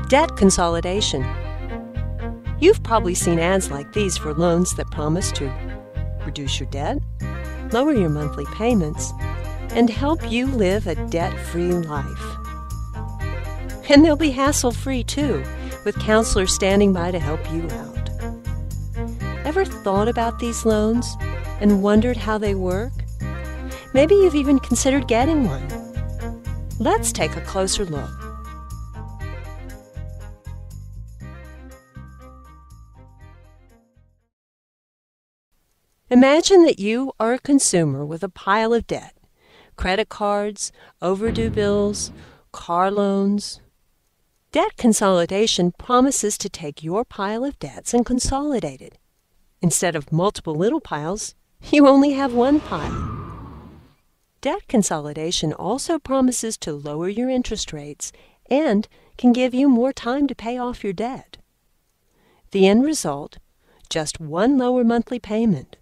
Debt consolidation. You've probably seen ads like these for loans that promise to reduce your debt, lower your monthly payments, and help you live a debt-free life. And they'll be hassle-free too, with counselors standing by to help you out. Ever thought about these loans and wondered how they work? Maybe you've even considered getting one. Let's take a closer look. Imagine that you are a consumer with a pile of debt: credit cards, overdue bills, car loans. Debt consolidation promises to take your pile of debts and consolidate it. Instead of multiple little piles, you only have one pile. Debt consolidation also promises to lower your interest rates and can give you more time to pay off your debt. The end result: just one lower monthly payment.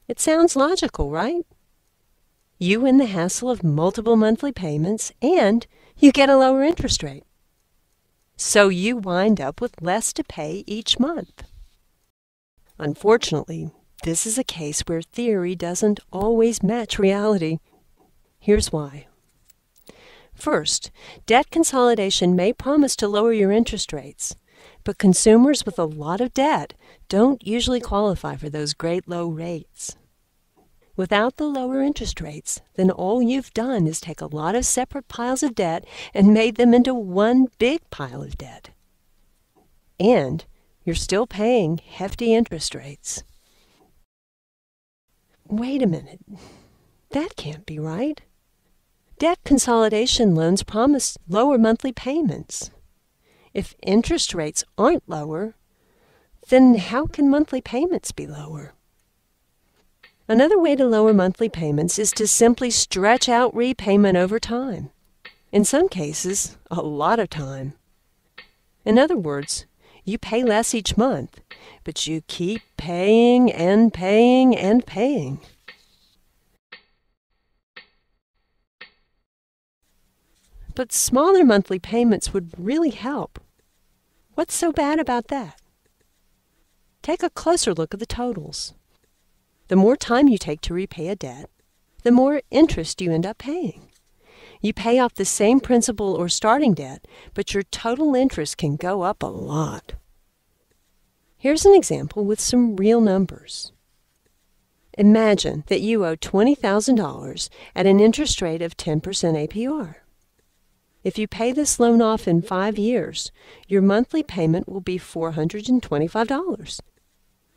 It sounds logical, right? You win the hassle of multiple monthly payments, and you get a lower interest rate. So you wind up with less to pay each month. Unfortunately, this is a case where theory doesn't always match reality. Here's why. First, debt consolidation may promise to lower your interest rates, but consumers with a lot of debt don't usually qualify for those great low rates. Without the lower interest rates, then all you've done is take a lot of separate piles of debt and made them into one big pile of debt. And you're still paying hefty interest rates. Wait a minute. That can't be right. Debt consolidation loans promise lower monthly payments. If interest rates aren't lower, then how can monthly payments be lower? Another way to lower monthly payments is to simply stretch out repayment over time. In some cases, a lot of time. In other words, you pay less each month, but you keep paying and paying and paying. But smaller monthly payments would really help. What's so bad about that? Take a closer look at the totals. The more time you take to repay a debt, the more interest you end up paying. You pay off the same principal or starting debt, but your total interest can go up a lot. Here's an example with some real numbers. Imagine that you owe $20,000 at an interest rate of 10% APR. If you pay this loan off in 5 years, your monthly payment will be $425,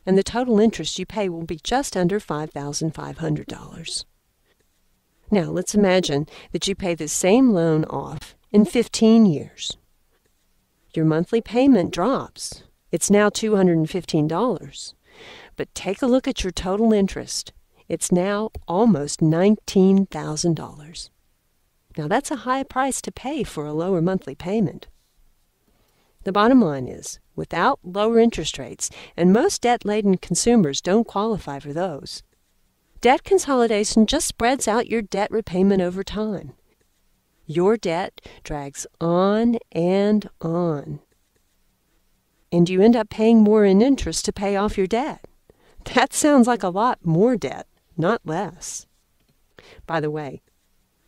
and the total interest you pay will be just under $5,500. Now, let's imagine that you pay the same loan off in 15 years. Your monthly payment drops. It's now $215. But take a look at your total interest. It's now almost $19,000. Now, that's a high price to pay for a lower monthly payment. The bottom line is, without lower interest rates, and most debt-laden consumers don't qualify for those, debt consolidation just spreads out your debt repayment over time. Your debt drags on, and you end up paying more in interest to pay off your debt. That sounds like a lot more debt, not less. By the way,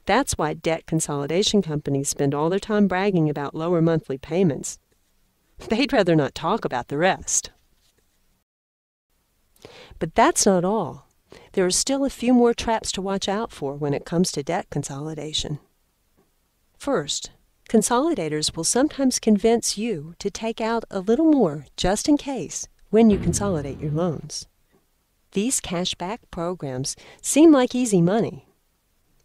that's why debt consolidation companies spend all their time bragging about lower monthly payments. They'd rather not talk about the rest. But that's not all. There are still a few more traps to watch out for when it comes to debt consolidation. First, consolidators will sometimes convince you to take out a little more just in case when you consolidate your loans. These cashback programs seem like easy money,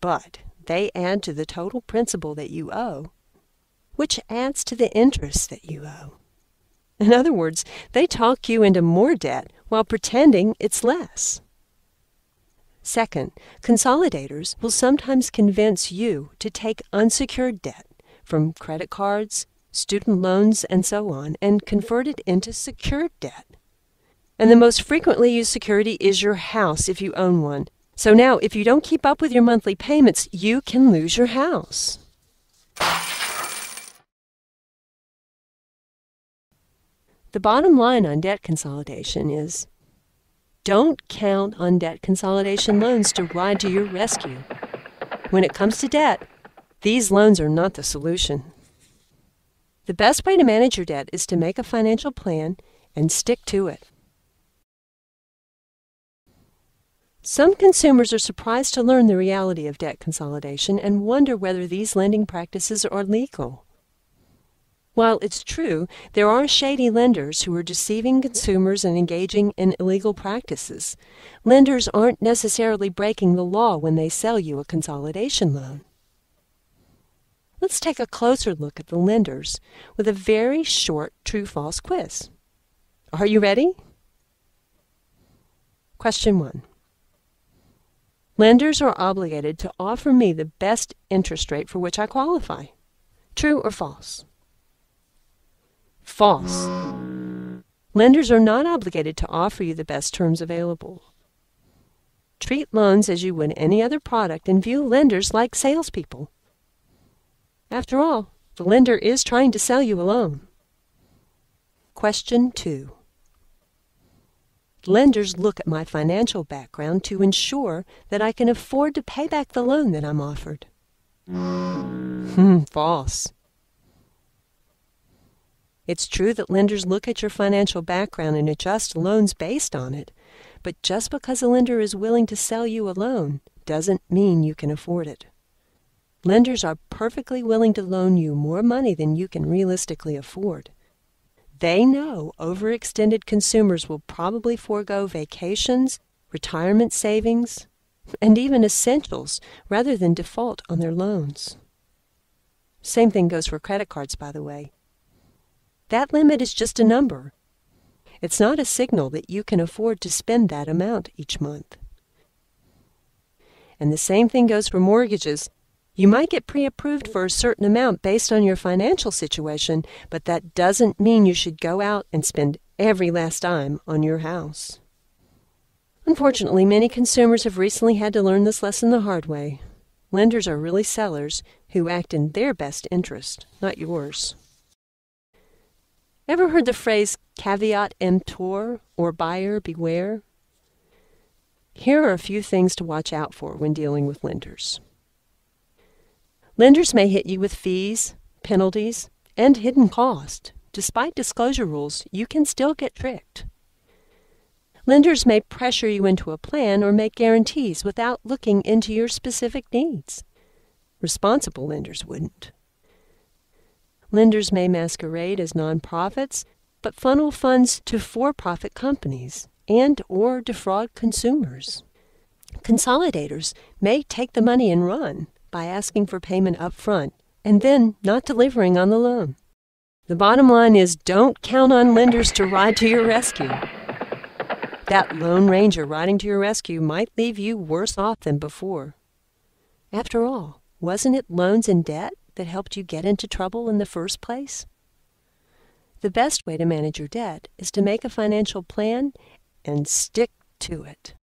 but they add to the total principal that you owe, which adds to the interest that you owe. In other words, they talk you into more debt while pretending it's less. Second, consolidators will sometimes convince you to take unsecured debt from credit cards, student loans, and so on, and convert it into secured debt. And the most frequently used security is your house if you own one. So now, if you don't keep up with your monthly payments, you can lose your house. The bottom line on debt consolidation is, don't count on debt consolidation loans to ride to your rescue. When it comes to debt, these loans are not the solution. The best way to manage your debt is to make a financial plan and stick to it. Some consumers are surprised to learn the reality of debt consolidation and wonder whether these lending practices are legal. While it's true, there are shady lenders who are deceiving consumers and engaging in illegal practices. Lenders aren't necessarily breaking the law when they sell you a consolidation loan. Let's take a closer look at the lenders with a very short true-false quiz. Are you ready? Question 1. Lenders are obligated to offer me the best interest rate for which I qualify. True or false? False. Lenders are not obligated to offer you the best terms available. Treat loans as you would any other product and view lenders like salespeople. After all, the lender is trying to sell you a loan. Question 2. Lenders look at my financial background to ensure that I can afford to pay back the loan that I'm offered. False. It's true that lenders look at your financial background and adjust loans based on it, but just because a lender is willing to sell you a loan doesn't mean you can afford it. Lenders are perfectly willing to loan you more money than you can realistically afford. They know overextended consumers will probably forego vacations, retirement savings, and even essentials rather than default on their loans. Same thing goes for credit cards, by the way. That limit is just a number. It's not a signal that you can afford to spend that amount each month. And the same thing goes for mortgages. You might get pre-approved for a certain amount based on your financial situation, but that doesn't mean you should go out and spend every last dime on your house. Unfortunately, many consumers have recently had to learn this lesson the hard way. Lenders are really sellers who act in their best interest, not yours. Ever heard the phrase caveat emptor, or buyer beware? Here are a few things to watch out for when dealing with lenders. Lenders may hit you with fees, penalties, and hidden costs. Despite disclosure rules, you can still get tricked. Lenders may pressure you into a plan or make guarantees without looking into your specific needs. Responsible lenders wouldn't. Lenders may masquerade as nonprofits, but funnel funds to for-profit companies and/or defraud consumers. Consolidators may take the money and run by asking for payment up front and then not delivering on the loan. The bottom line is, don't count on lenders to ride to your rescue. That Lone Ranger riding to your rescue might leave you worse off than before. After all, wasn't it loans and debt that helped you get into trouble in the first place? The best way to manage your debt is to make a financial plan and stick to it.